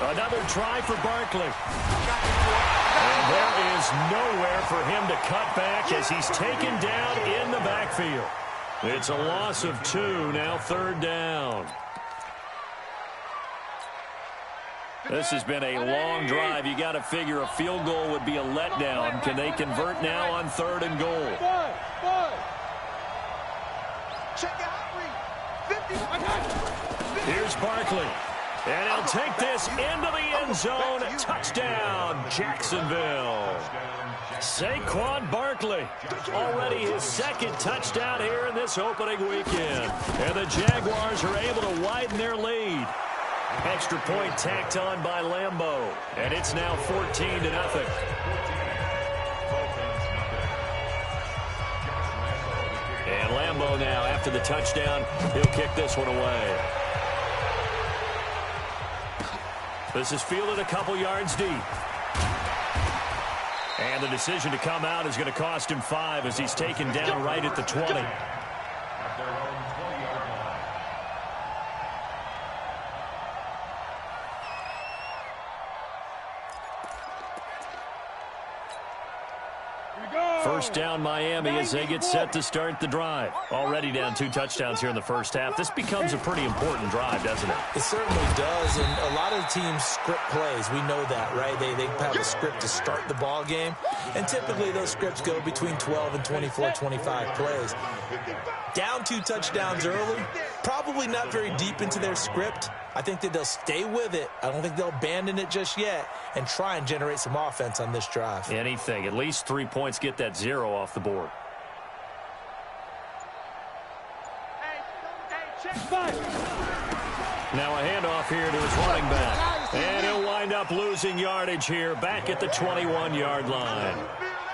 Another try for Barkley. And there is nowhere for him to cut back as he's taken down in the backfield. It's a loss of 2, now 3rd down. This has been a long drive. You got to figure a field goal would be a letdown. Can they convert now on 3rd and goal? Here's Barkley. And he'll take this into the end zone. Touchdown, Jacksonville. Saquon Barkley, already his 2nd touchdown here in this opening weekend. And the Jaguars are able to widen their lead. Extra point tacked on by Lambeau. And it's now 14-0. And Lambeau now, after the touchdown, he'll kick this one away. This is fielded a couple yards deep. And the decision to come out is going to cost him 5 as he's taken down right at the 20. First down Miami as they get set to start the drive. Already down 2 touchdowns here in the first half. This becomes a pretty important drive, doesn't it? It certainly does, and a lot of the teams script plays. We know that, right? They have a script to start the ball game, and typically those scripts go between 12 and 24, 25 plays. Down 2 touchdowns early, probably not very deep into their script. I think that they'll stay with it. I don't think they'll abandon it just yet and try and generate some offense on this drive. Anything. At least 3 points, get that 0 off the board. Now a handoff here to his running back. And he'll wind up losing yardage here back at the 21-yard line.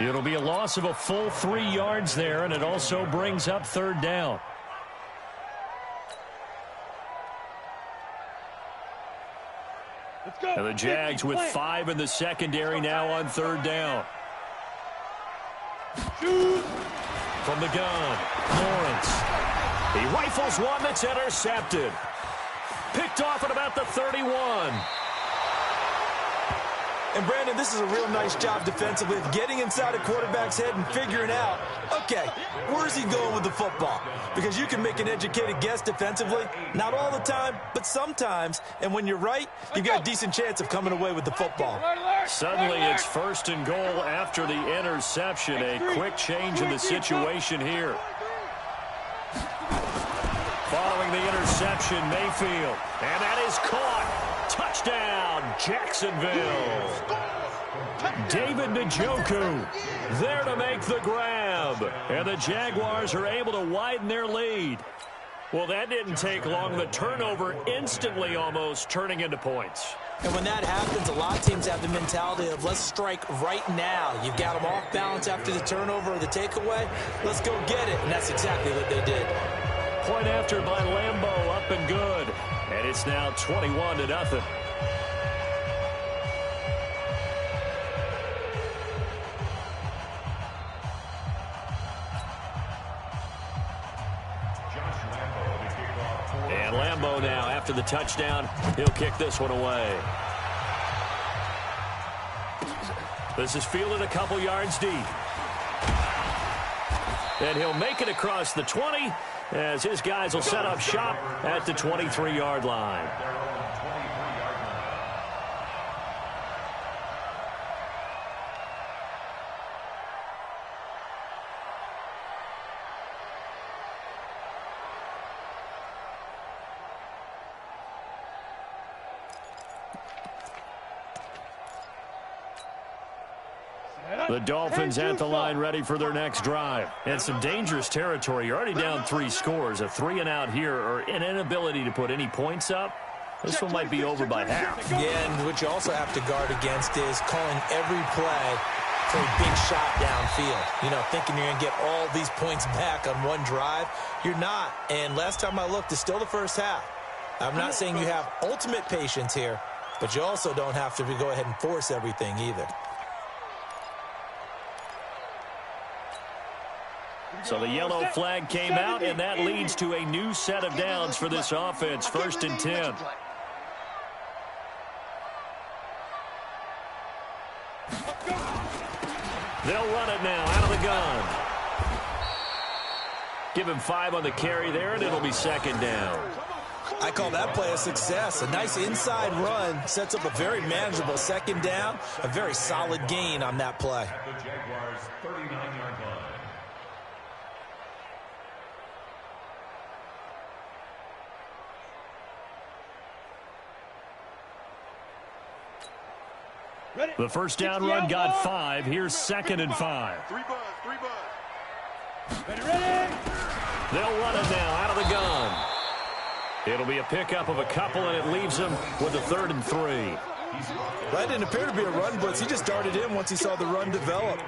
It'll be a loss of a full 3 yards there, and it also brings up 3rd down. And the Jags with 5 in the secondary now on 3rd down. From the gun, Lawrence. He rifles one that's intercepted. Picked off at about the 31. And, Brandon, this is a real nice job defensively of getting inside a quarterback's head and figuring out, okay, where's he going with the football? Because you can make an educated guess defensively, not all the time, but sometimes. And when you're right, you've got a decent chance of coming away with the football. Suddenly it's 1st and goal after the interception. A quick change in the situation here. Following the interception, Mayfield. And that is caught. Touchdown, Jacksonville. David Njoku there to make the grab. And the Jaguars are able to widen their lead. Well, that didn't take long. The turnover instantly almost turning into points. And when that happens, a lot of teams have the mentality of let's strike right now. You've got them off balance after the turnover or the takeaway. Let's go get it. And that's exactly what they did. Point after by Lambeau, up and good. And it's now 21-0. And Lambeau now, after the touchdown, he'll kick this one away. This is fielded a couple yards deep. And he'll make it across the 20 as his guys will set up shop at the 23-yard line. The Dolphins at the line ready for their next drive. And some dangerous territory. You're already down 3 scores. A 3-and-out here or an inability to put any points up. This one might be over by half. Yeah, and what you also have to guard against is calling every play for a big shot downfield. You know, thinking you're going to get all these points back on one drive. You're not. And last time I looked, it's still the first half. I'm not saying you have ultimate patience here, but you also don't have to go ahead and force everything either. So the yellow flag came out, and that leads to a new set of downs for this offense. 1st and 10. They'll run it now out of the gun. Give him 5 on the carry there, and it'll be second down. I call that play a success. A nice inside run sets up a very manageable second down. A very solid gain on that play. The Jaguars' 39-yard line. The first down run got 5. Here's second and 5. Three buzz. Ready. They'll run it now out of the gun. It'll be a pickup of a couple, and it leaves them with a 3rd and 3. That didn't appear to be a run blitz. He just darted in once he saw the run develop.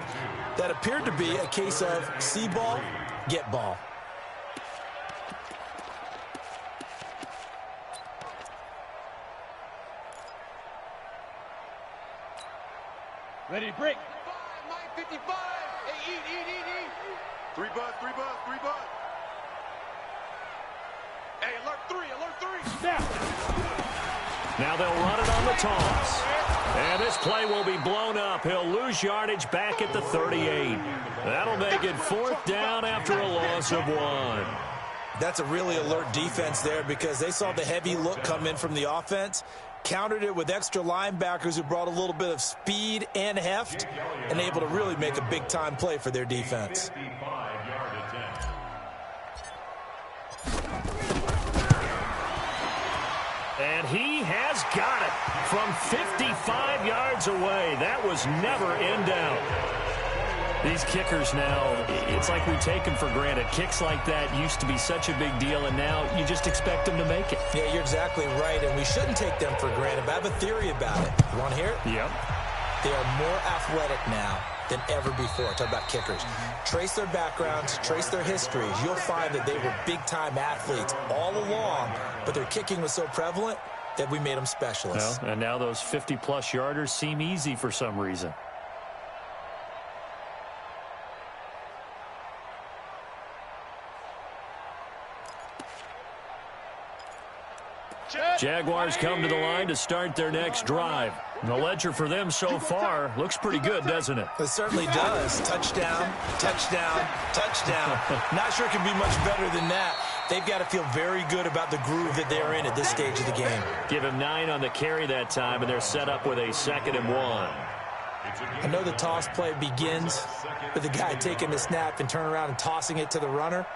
That appeared to be a case of see ball, get ball. Ready to break. 55. Hey, eat. Three buzz. Hey, alert three. Now they'll run it on the toss. And this play will be blown up. He'll lose yardage back at the 38. That'll make it 4th down after a loss of 1. That's a really alert defense there because they saw the heavy look come in from the offense, countered it with extra linebackers who brought a little bit of speed and heft, and able to really make a big-time play for their defense. And he has got it from 55 yards away. That was never in doubt. These kickers now, it's like we take them for granted. Kicks like that used to be such a big deal, and now you just expect them to make it. Yeah, you're exactly right, and we shouldn't take them for granted. But I have a theory about it. You want to hear it? Yep. They are more athletic now than ever before. Talk about kickers. Trace their backgrounds, trace their histories. You'll find that they were big-time athletes all along, but their kicking was so prevalent that we made them specialists. Well, and now those 50-plus yarders seem easy for some reason. Jaguars come to the line to start their next drive. The ledger for them so far looks pretty good, doesn't it? It certainly does. Touchdown, touchdown, touchdown. Not sure it can be much better than that. They've got to feel very good about the groove that they're in at this stage of the game. Give him 9 on the carry that time, and they're set up with a 2nd and 1. I know the toss play begins with the guy taking the snap and turning around and tossing it to the runner.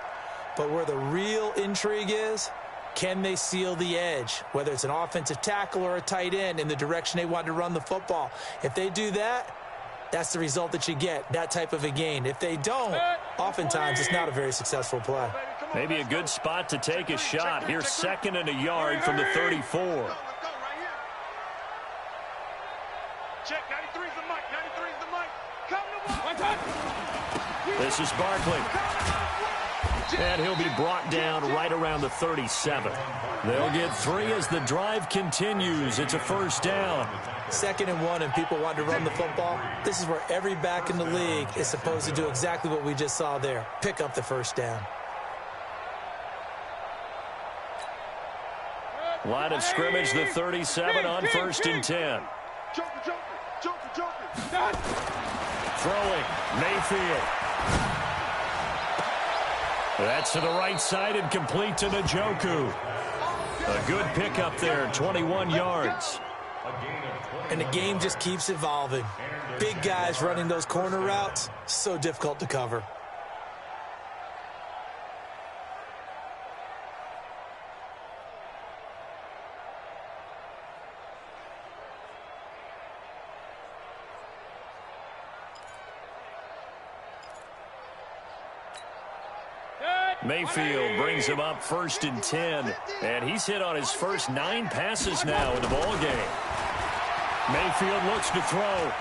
But where the real intrigue is, can they seal the edge, whether it's an offensive tackle or a tight end, in the direction they want to run the football? If they do that, that's the result that you get, that type of a gain. If they don't, oftentimes it's not a very successful play. Maybe a good spot to take a shot. Here's 2nd and a yard from the 34. Check, 93's the mic. 93's the mic. Come to one. This is Barkley. And he'll be brought down right around the 37. They'll get 3 as the drive continues. It's a 1st down. 2nd and 1, and people want to run the football. This is where every back in the league is supposed to do exactly what we just saw there. Pick up the 1st down. Line of scrimmage, the 37 on 1st and 10. Joker. Throwing, Mayfield. That's to the right side and complete to Njoku. A good pickup there, 21 yards. And the game just keeps evolving. Big guys running those corner routes, so difficult to cover. Mayfield brings him up 1st and 10. And he's hit on his first 9 passes now in the ball game. Mayfield looks to throw.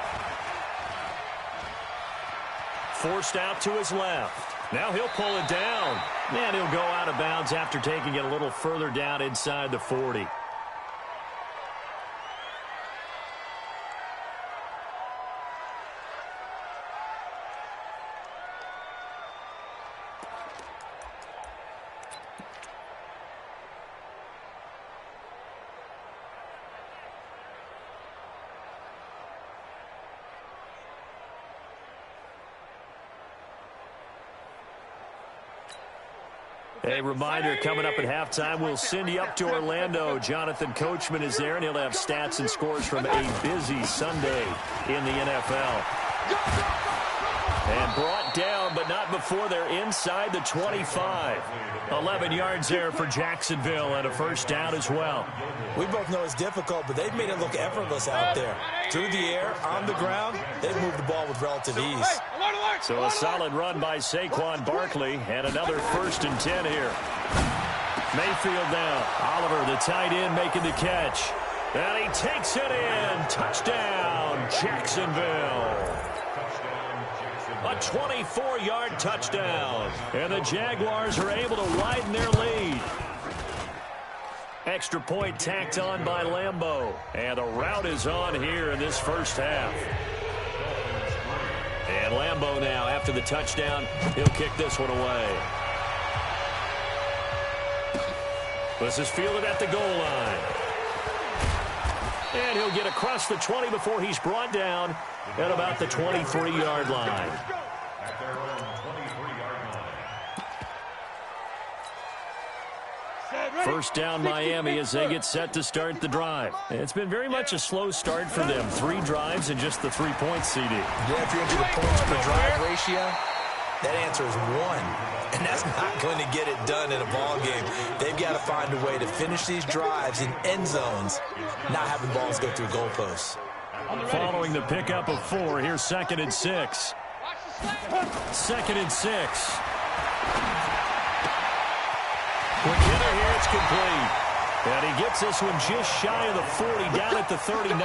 Forced out to his left. Now he'll pull it down. And he'll go out of bounds after taking it a little further down inside the 40. A reminder, coming up at halftime, we'll send you up to Orlando. Jonathan Coachman is there, and he'll have stats and scores from a busy Sunday in the NFL. And brought down, but not before they're inside the 25. 11 yards there for Jacksonville, and a first down as well. We both know it's difficult, but they've made it look effortless out there. Through the air, on the ground, they've moved the ball with relative ease. So a solid run by Saquon Barkley, and another 1st and 10 here. Mayfield now. Oliver, the tight end, making the catch. And he takes it in. Touchdown, Jacksonville. A 24-yard touchdown. And the Jaguars are able to widen their lead. Extra point tacked on by Lambeau. And the route is on here in this first half. And Lambeau now, after the touchdown, he'll kick this one away. This is fielded at the goal line. And he'll get across the 20 before he's brought down at about the 23-yard line. First down Miami as they get set to start the drive. It's been very much a slow start for them. 3 drives and just the 3 points, CD. Yeah, if you're into the points per drive ratio, that answer is 1. And that's not going to get it done in a ball game. They've got to find a way to finish these drives in end zones, not having balls go through goalposts. Following the pickup of 4, here's 2nd and 6. 2nd and 6. Quick hitter here, it's complete. And he gets this one just shy of the 40, down at the 39.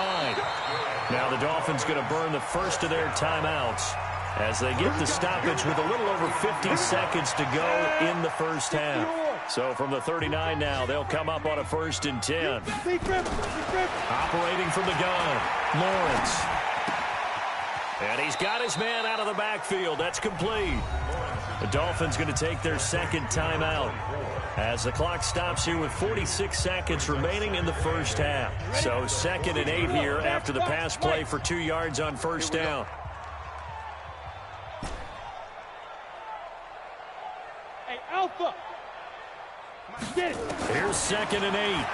Now the Dolphins going to burn the first of their timeouts as they get the stoppage with a little over 50 seconds to go in the first half. So from the 39 now, they'll come up on a 1st and 10. Operating from the gun, Lawrence. And he's got his man out of the backfield. That's complete. The Dolphins going to take their 2nd timeout as the clock stops here with 46 seconds remaining in the first half. So 2nd and 8 here after the pass play for 2 yards on first down. Hey, Alpha. Here's 2nd and 8.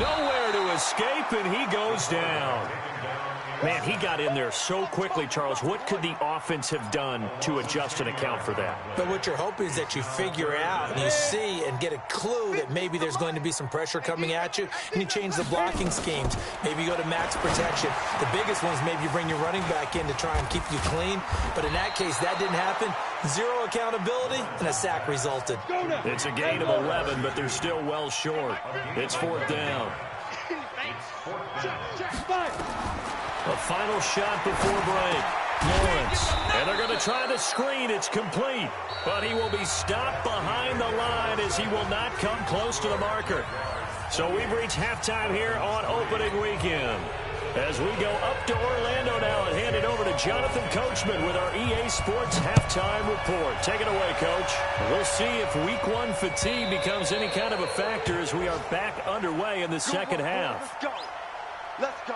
Nowhere to escape, and he goes down. Man, he got in there so quickly, Charles. What could the offense have done to adjust and account for that? But what you're hoping is that you figure out and you see and get a clue that maybe there's going to be some pressure coming at you, and you change the blocking schemes. Maybe you go to max protection. The biggest one is maybe you bring your running back in to try and keep you clean. But in that case, that didn't happen. 0 accountability, and a sack resulted. It's a gain of 11, but they're still well short. It's 4th down. A final shot before break. Lawrence. And they're going to try the screen. It's complete. But he will be stopped behind the line as he will not come close to the marker. So we've reached halftime here on opening weekend. As we go up to Orlando now and hand it over to Jonathan Coachman with our EA Sports halftime report. Take it away, Coach. We'll see if Week 1 fatigue becomes any kind of a factor as we are back underway in the second half. Let's go. Let's go.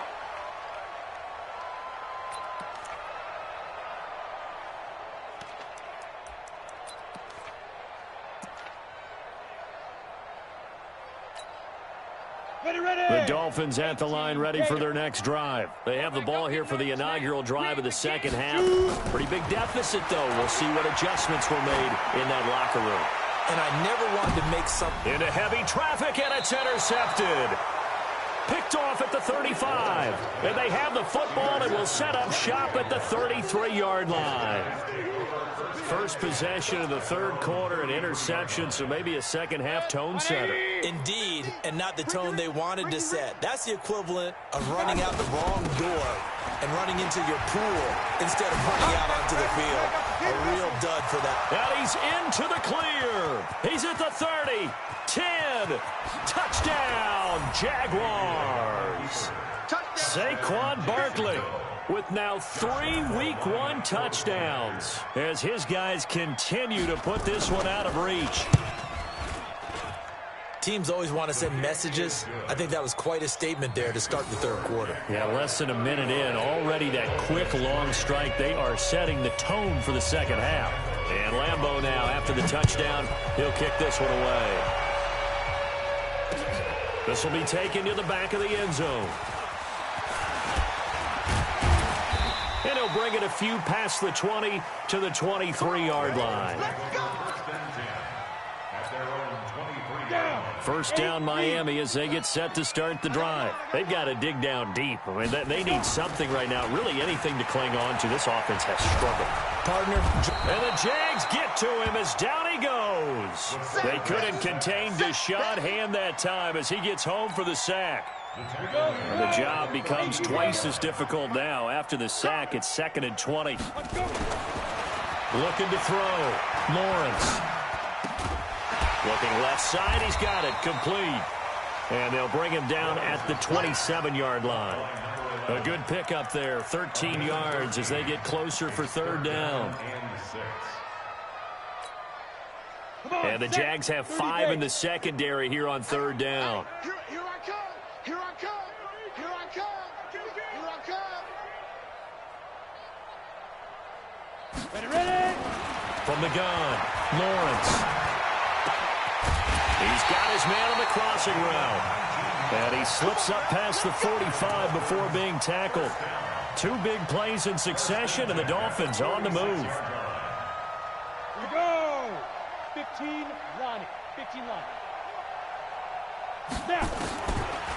The Dolphins at the line ready for their next drive. They have the ball here for the inaugural drive of the second half. Pretty big deficit, though. We'll see what adjustments were made in that locker room. And I never wanted to make something. Into heavy traffic, and it's intercepted. Picked off at the 35. And they have the football and will set up shop at the 33-yard line. First possession of the third quarter, an interception, so maybe a second-half tone setter. Indeed, and not the tone they wanted to set. That's the equivalent of running out the wrong door and running into your pool instead of running out onto the field. A real dud for that. And he's into the clear. He's at the 30, 10, touchdown, Jaguars. Saquon Barkley with now 3 Week 1 touchdowns as his guys continue to put this one out of reach. Teams always want to send messages. I think that was quite a statement there to start the third quarter. Yeah, less than a minute in. Already that quick, long strike. They are setting the tone for the second half. And Lambeau now, after the touchdown, he'll kick this one away. This will be taken to the back of the end zone. And he'll bring it a few past the 20 to the 23-yard line. First down Miami as they get set to start the drive. They've got to dig down deep. I mean, they need something right now, really anything to cling on to. This offense has struggled. Partner. And the Jags get to him as down he goes. They couldn't contain Deshaun Hand that time as he gets home for the sack. And the job becomes twice as difficult now. After the sack, it's 2nd and 20. Looking to throw. Lawrence. Looking left side, he's got it, complete. And they'll bring him down at the 27-yard line. A good pickup there, 13 yards as they get closer for 3rd down. And the Jags have 5 in the secondary here on 3rd down. Here I come. Here I come. Here I come. Here I come. Ready. From the gun, Lawrence. He's got his man on the crossing route. And he slips up past the 45 before being tackled. 2 big plays in succession, and the Dolphins on the move. Here we go. 15 line. 15 line. Snap.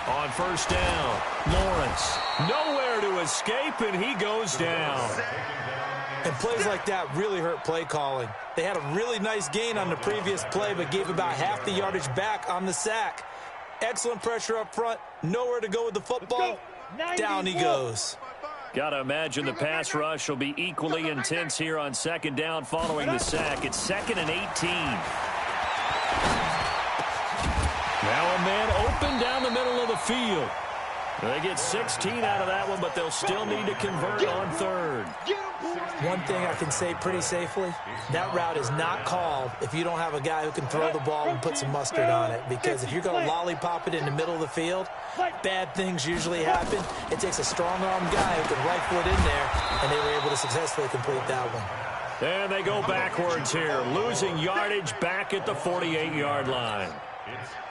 On 1st down, Lawrence. Nowhere to escape, and he goes down. And plays like that really hurt play calling. They had a really nice gain on the previous play, but gave about half the yardage back on the sack. Excellent pressure up front. Nowhere to go with the football. Down he goes. Got to imagine the pass rush will be equally intense here on 2nd down following the sack. It's 2nd and 18. Now a man open down the middle of the field. They get 16 out of that one, but they'll still need to convert on 3rd. One thing I can say pretty safely, that route is not called if you don't have a guy who can throw the ball and put some mustard on it. Because if you're going to lollipop it in the middle of the field, bad things usually happen. It takes a strong-armed guy who can rifle it in there, and they were able to successfully complete that one. And they go backwards here, losing yardage back at the 48-yard line.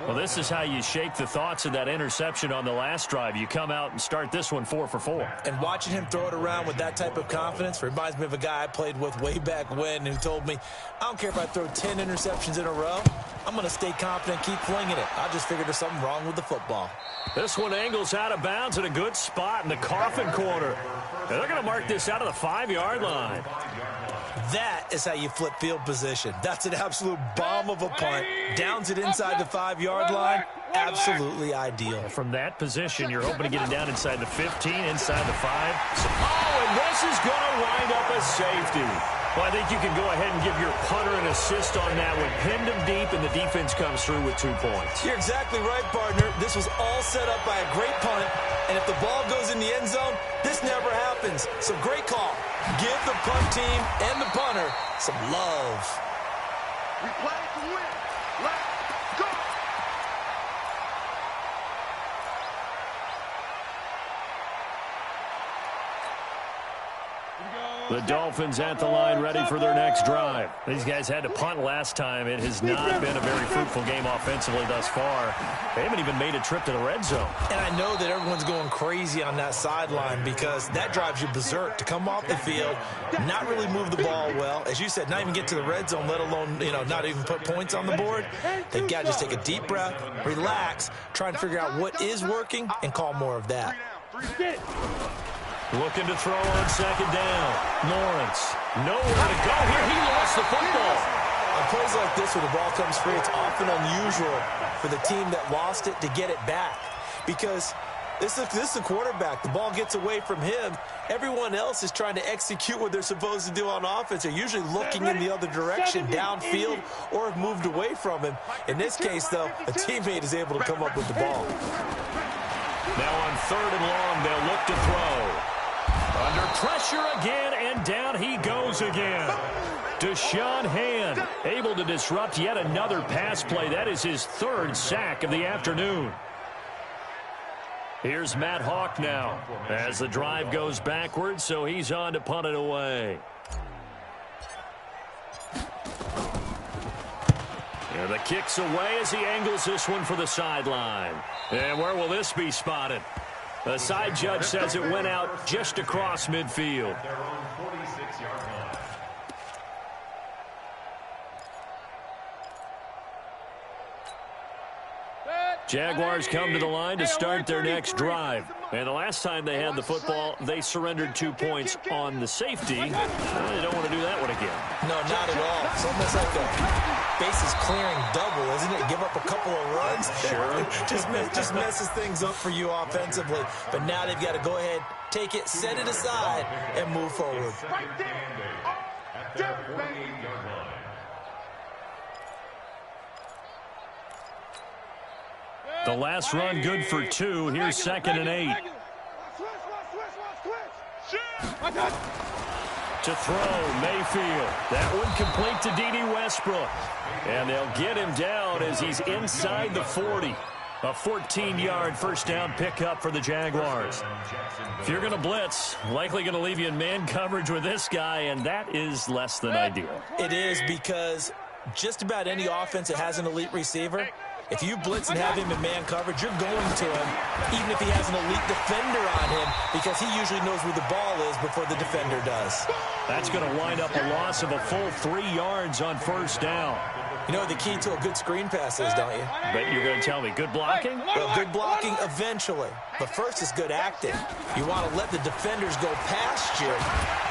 Well, this is how you shake the thoughts of that interception on the last drive. You come out and start this one 4 for 4. And watching him throw it around with that type of confidence reminds me of a guy I played with way back when who told me, I don't care if I throw 10 interceptions in a row. I'm going to stay confident, keep flinging it. I just figured there's something wrong with the football. This one angles out of bounds in a good spot in the coffin corner. And they're going to mark this out of the 5-yard line. That is how you flip field position. That's an absolute bomb of a punt. Downs it inside the 5-yard line. Absolutely ideal. From that position, you're hoping to get it down inside the 15, inside the 5. Oh, and this is going to wind up a safety. Well, I think you can go ahead and give your punter an assist on that one. Pinned him deep, and the defense comes through with 2 points. You're exactly right, partner. This was all set up by a great punt, and if the ball goes in the end zone, this never happens. So great call. Give the punt team and the punter some love. We play to win. Let's go. The Dolphins at the line ready for their next drive. These guys had to punt last time. It has not been a very fruitful game offensively thus far. They haven't even made a trip to the red zone. And I know that everyone's going crazy on that sideline because that drives you berserk to come off the field, not really move the ball well. As you said, not even get to the red zone, let alone, not even put points on the board. They've got to just take a deep breath, relax, try and figure out what is working, and call more of that. Looking to throw on 2nd down. Lawrence. Nowhere to go here. He lost the football. On plays like this where the ball comes free, it's often unusual for the team that lost it to get it back. Because this is the quarterback. The ball gets away from him. Everyone else is trying to execute what they're supposed to do on offense. They're usually looking in the other direction, downfield, or have moved away from him. In this case, though, a teammate is able to come up with the ball. Now on 3rd and long, they'll look to throw. Under pressure again, and down he goes again. Deshaun Hand able to disrupt yet another pass play. That is his 3rd sack of the afternoon. Here's Matt Hawk now as the drive goes backwards, so he's on to punt it away. And the kick's away as he angles this one for the sideline. And where will this be spotted? The side judge says it went out just across midfield. Their own 46-yard line. Jaguars come to the line to start their next drive. And the last time they had the football, they surrendered 2 points on the safety. They don't want to do that one again. No, not at all. It's almost like a bases clearing double, isn't it? Give up a couple of runs. Sure. just messes things up for you offensively. But now they've got to go ahead, take it, set it aside, and move forward. Right there. At their 48-yard line. The last run good for 2. Here's 2nd and 8. To throw, Mayfield. That one complete to D.D. Westbrook. And they'll get him down as he's inside the 40. A 14-yard first down pickup for the Jaguars. If you're going to blitz, likely going to leave you in man coverage with this guy, and that is less than ideal. It is, because just about any offense that has an elite receiver, if you blitz and have him in man coverage, you're going to him, even if he has an elite defender on him, because he usually knows where the ball is before the defender does. That's going to wind up a loss of a full 3 yards on first down. You know what the key to a good screen pass is, don't you? But you're going to tell me, good blocking? Well, good blocking eventually. But first is good acting. You want to let the defenders go past you,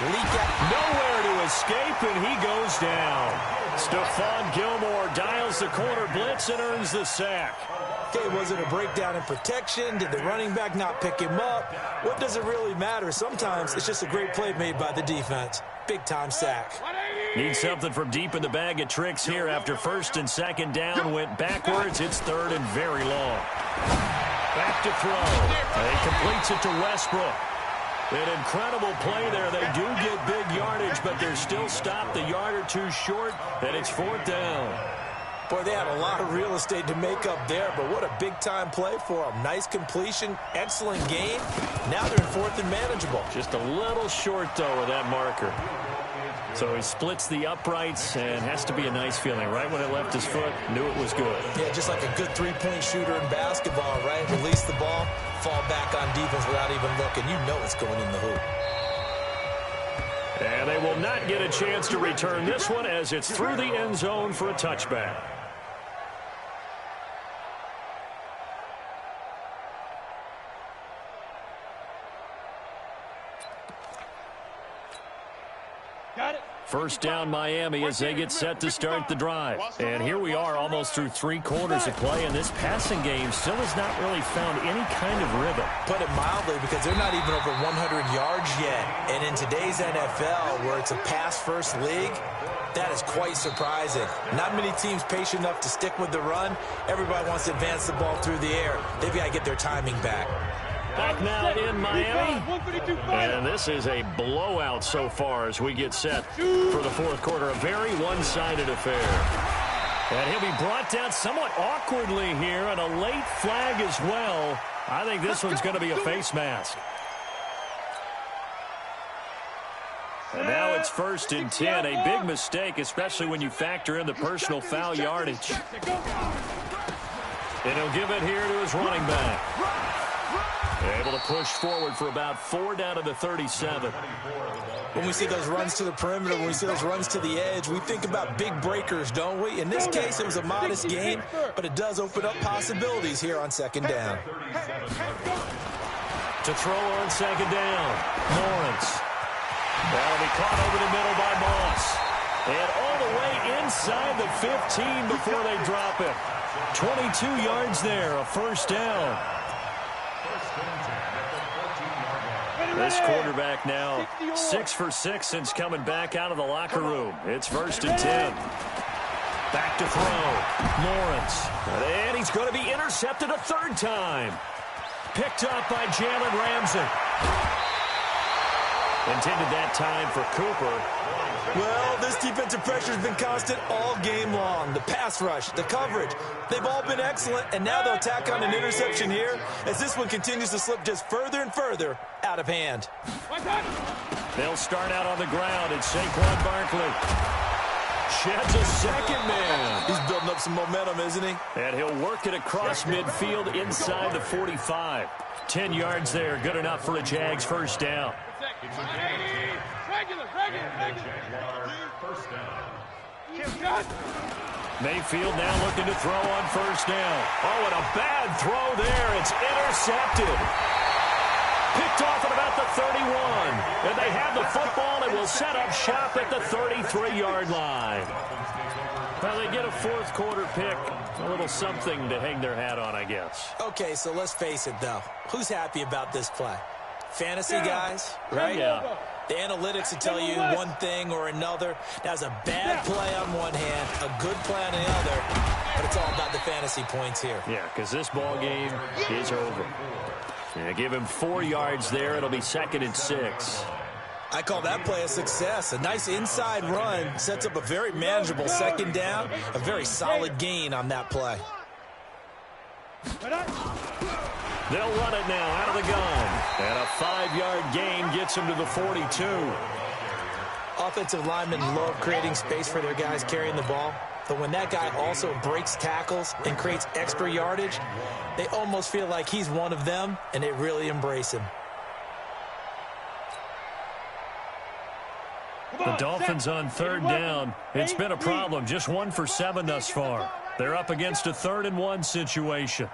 leak out. Nowhere to escape, and he goes down. Stephon Gilmore dials the corner blitz and earns the sack. Okay, was it a breakdown in protection? Did the running back not pick him up? What does it really matter? Sometimes it's just a great play made by the defense. Big-time sack. Need something from deep in the bag of tricks here after 1st and 2nd down. Went backwards. It's 3rd and very long. Back to throw. And he completes it to Westbrook. An incredible play there. They do get big yardage, but they're still stopped a yard or 2 short, and it's 4th down. Boy, they had a lot of real estate to make up there, but what a big-time play for them. Nice completion, excellent game. Now they're in 4th and manageable. Just a little short, though, with that marker. So he splits the uprights, and has to be a nice feeling. Right when it left his foot, knew it was good. Yeah, just like a good three-point shooter in basketball, right? Release the ball, fall back on defense without even looking. You know it's going in the hoop. And they will not get a chance to return this one as it's through the end zone for a touchback. First down Miami as they get set to start the drive. And here we are almost through 3 quarters of play, and this passing game still has not really found any kind of rhythm. Put it mildly, because they're not even over 100 yards yet. And in today's NFL, where it's a pass-first league, that is quite surprising. Not many teams patient enough to stick with the run. Everybody wants to advance the ball through the air. They've got to get their timing back. Back now in Miami, and this is a blowout so far as we get set for the 4th quarter. A very one-sided affair. And he'll be brought down somewhat awkwardly here, and a late flag as well. I think this one's going to be a face mask. And now it's 1st and 10. A big mistake, especially when you factor in the personal foul yardage. And he'll give it here to his running back. Able to push forward for about 4 down to the 37. When we see those runs to the perimeter, when we see those runs to the edge, we think about big breakers, don't we? In this case, it was a modest gain, but it does open up possibilities here on 2nd down. To throw on 2nd down, Lawrence. That'll be caught over the middle by Moss. And all the way inside the 15 before they drop it. 22 yards there, a first down. This quarterback now 6 for 6 since coming back out of the locker room. It's 1st and 10. Back to throw. Lawrence. And he's going to be intercepted a 3rd time. Picked up by Jalen Ramsey. Intended that time for Cooper. Well, this defensive pressure has been constant all game long. The pass rush, the coverage, they've all been excellent, and now they'll tack on an interception here as this one continues to slip just further and further out of hand. They'll start out on the ground. It's Saquon Barkley. Sheds a second man. He's building up some momentum, isn't he? And he'll work it across midfield inside the 45. 10 yards there, good enough for a Jags first down. Mayfield now looking to throw on first down. Oh, and a bad throw there. It's intercepted. Picked off at about the 31. And they have the football and will set up shop at the 33-yard line. Well, they get a fourth quarter pick. A little something to hang their hat on, I guess. Okay, so let's face it, though. Who's happy about this play? Fantasy guys, right? Yeah. The analytics will tell you one thing or another. That was a bad play on one hand, a good play on the other, but it's all about the fantasy points here. Yeah, because this ball game is over. Yeah, give him 4 yards there. It'll be 2nd and 6. I call that play a success. A nice inside run sets up a very manageable second down, a very solid gain on that play. They'll run it now out of the gun. And a 5-yard gain gets him to the 42. Offensive linemen love creating space for their guys carrying the ball. But when that guy also breaks tackles and creates extra yardage, they almost feel like he's one of them, and they really embrace him. The Dolphins on 3rd down. It's been a problem. Just 1 for 7 thus far. They're up against a 3rd and 1 situation.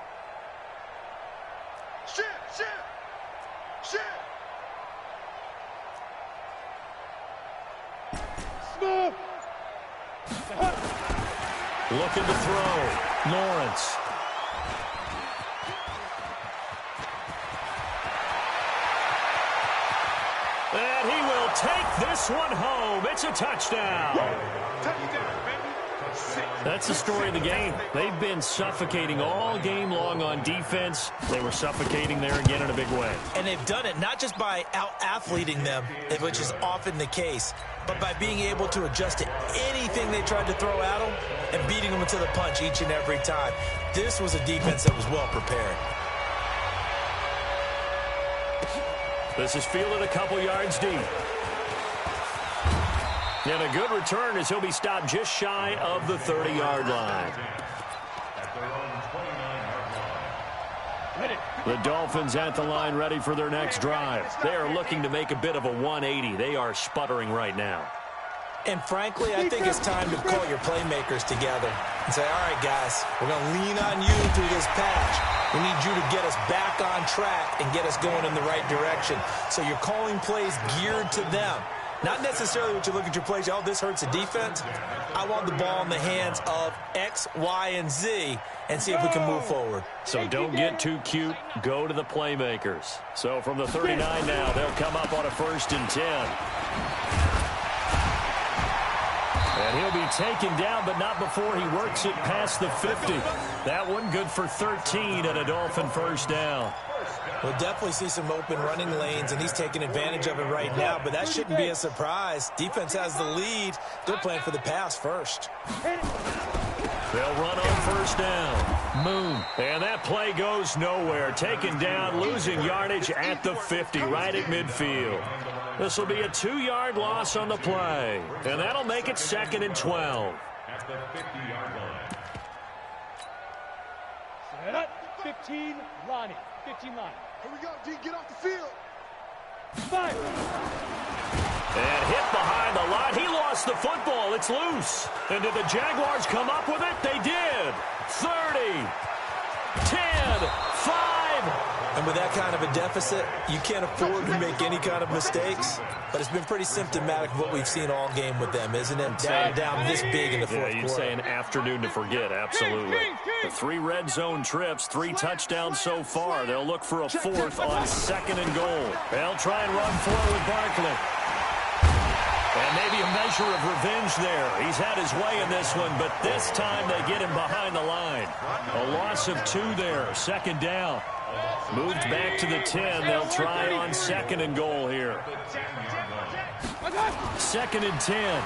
Looking to throw. Lawrence. And he will take this one home. It's a touchdown. That's the story of the game. They've been suffocating all game long on defense. They were suffocating there again in a big way. And they've done it not just by out-athleting them, which is often the case, but by being able to adjust to anything they tried to throw at them and beating them to the punch each and every time. This was a defense that was well prepared. This is fielded a couple yards deep. And a good return as he'll be stopped just shy of the 30-yard line. The Dolphins at the line ready for their next drive. They are looking to make a bit of a 180. They are sputtering right now. And frankly, I think it's time to call your playmakers together and say, all right, guys, we're going to lean on you through this patch. We need you to get us back on track and get us going in the right direction. So you're calling plays geared to them. Not necessarily what you look at your plays, oh, this hurts the defense. I want the ball in the hands of X, Y, and Z and see if we can move forward. So don't get too cute. Go to the playmakers. So from the 39 now, they'll come up on a 1st and 10. And he'll be taken down, but not before he works it past the 50. That one good for 13 and a Dolphin first down. We'll definitely see some open running lanes, and he's taking advantage of it right now, but that shouldn't be a surprise. Defense has the lead. They're playing for the pass first. They'll run on first down. Moon. And that play goes nowhere. Taken down, losing yardage at the 50, right at midfield. This will be a 2-yard loss on the play, and that'll make it 2nd and 12. At the 50-yard line. Set up. 15, Lonnie. 15 line. Here we go, D. Get off the field. Fire. And hit behind the line. He lost the football. It's loose. And did the Jaguars come up with it? They did. 30, 10, 5. And with that kind of a deficit, you can't afford to make any kind of mistakes. But it's been pretty symptomatic of what we've seen all game with them, isn't it? Down this big in the fourth quarter. Yeah, you'd say an afternoon to forget, absolutely. The 3 red zone trips, 3 touchdowns so far. They'll look for a 4th on 2nd and goal. They'll try and run for it with Barkley. And maybe a measure of revenge there. He's had his way in this one, but this time they get him behind the line. A loss of 2 there, 2nd down. Moved back to the 10. They'll try on 2nd and goal here. 2nd and 10.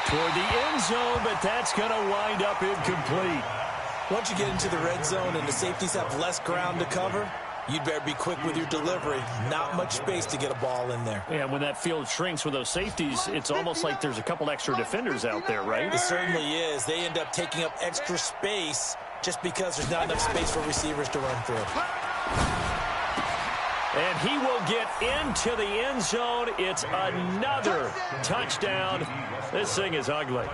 Toward the end zone, but that's going to wind up incomplete. Once you get into the red zone and the safeties have less ground to cover, you'd better be quick with your delivery. Not much space to get a ball in there. Yeah, when that field shrinks with those safeties, it's almost like there's a couple extra defenders out there, right? It certainly is. They end up taking up extra space just because there's not enough space for receivers to run through. And he will get into the end zone. It's another touchdown. This thing is ugly.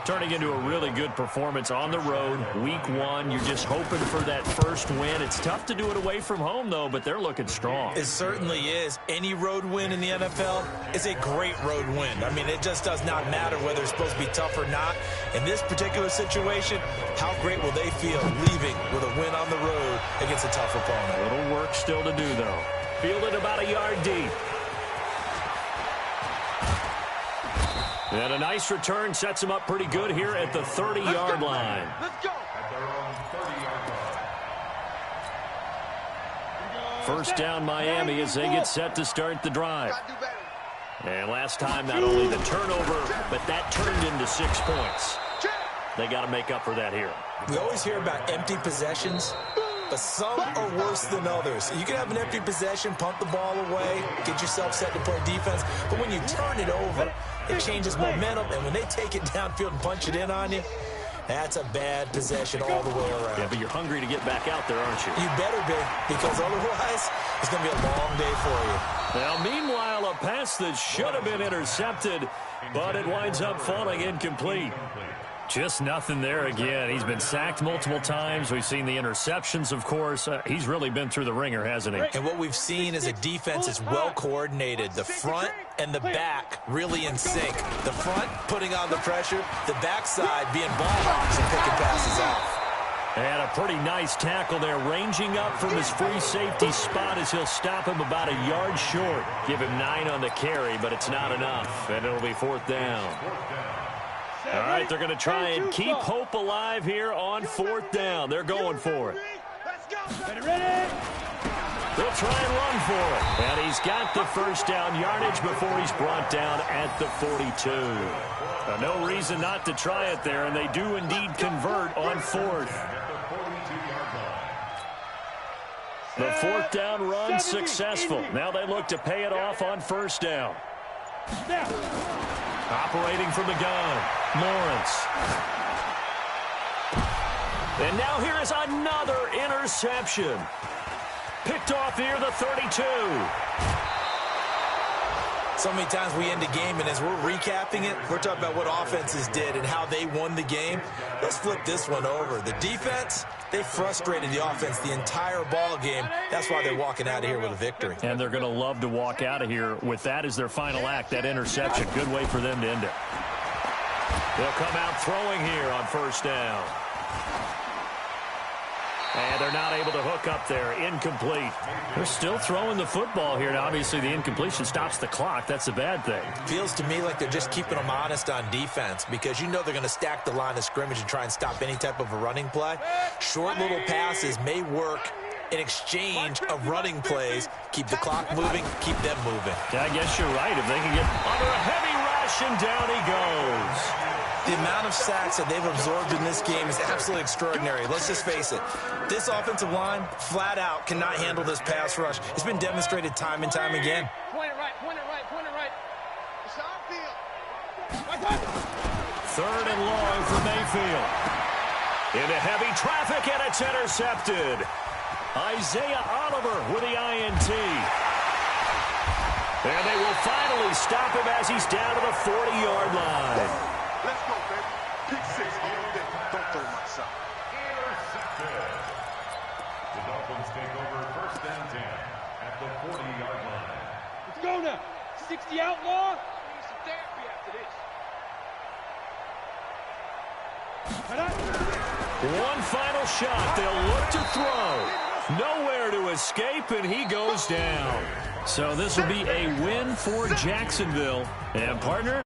Turning into a really good performance on the road. Week 1, you're just hoping for that first win. It's tough to do it away from home, though, but they're looking strong. It certainly is. Any road win in the NFL is a great road win. I mean, it just does not matter whether it's supposed to be tough or not. In this particular situation, how great will they feel leaving with a win on the road against a tough opponent? A little work still to do, though. Fielded about a yard deep. And a nice return sets him up pretty good here at the 30-yard line. Let's go. At their own 30-yard line. First down Miami as they get set to start the drive. And last time, not only the turnover, but that turned into 6 points. They got to make up for that here. We always hear about empty possessions, but some are worse than others. You can have an empty possession, punt the ball away, get yourself set to play defense, but when you turn it over, it changes momentum, and when they take it downfield and punch it in on you, that's a bad possession all the way around. Yeah, but you're hungry to get back out there, aren't you? You better be, because otherwise, it's going to be a long day for you. Now, meanwhile, a pass that should have been intercepted, but it winds up falling incomplete. Just nothing there again. He's been sacked multiple times. We've seen the interceptions, of course. He's really been through the ringer, hasn't he? And what we've seen is a defense is well coordinated. The front and the back really in sync. The front putting on the pressure, the backside being ball hawks and picking passes off. And a pretty nice tackle there, ranging up from his free safety spot as he'll stop him about a yard short. Give him 9 on the carry, but it's not enough, and it'll be 4th down. All right, they're going to try and keep hope alive here on 4th down. They're going for it. Ready? They'll try and run for it. And he's got the first down yardage before he's brought down at the 42. Now, no reason not to try it there, and they do indeed convert on 4th. The 4th down run successful. Now they look to pay it off on 1st down. Operating from the gun, Lawrence. And now here is another interception. Picked off near the 32. So many times we end a game, and as we're recapping it, we're talking about what offenses did and how they won the game. Let's flip this one over. The defense, they frustrated the offense the entire ball game. That's why they're walking out of here with a victory. And they're going to love to walk out of here with that as their final act, that interception. Good way for them to end it. They'll come out throwing here on 1st down. And they're not able to hook up there. Incomplete. They're still throwing the football here. Now, obviously, the incompletion stops the clock. That's a bad thing. Feels to me like they're just keeping them honest on defense because you know they're going to stack the line of scrimmage and try and stop any type of a running play. Short little passes may work in exchange of running plays. Keep the clock moving, keep them moving. Yeah, I guess you're right. If they can get under a heavy rush, and down he goes. The amount of sacks that they've absorbed in this game is absolutely extraordinary. Let's just face it. This offensive line, flat out, cannot handle this pass rush. It's been demonstrated time and time again. Point it right, point it right, point it right. It's our field. 3rd and long for Mayfield. Into heavy traffic, and it's intercepted. Isaiah Oliver with the INT. And they will finally stop him as he's down to the 40-yard line. Let's go, baby. Pick 6 all day. Don't throw my son. Intercepted. The Dolphins take over 1st and 10 at the 40-yard line. Let's go now. 60 outlaw. Need some therapy after this. One final shot. They'll look to throw. Nowhere to escape, and he goes down. So this will be a win for Jacksonville. And, partner,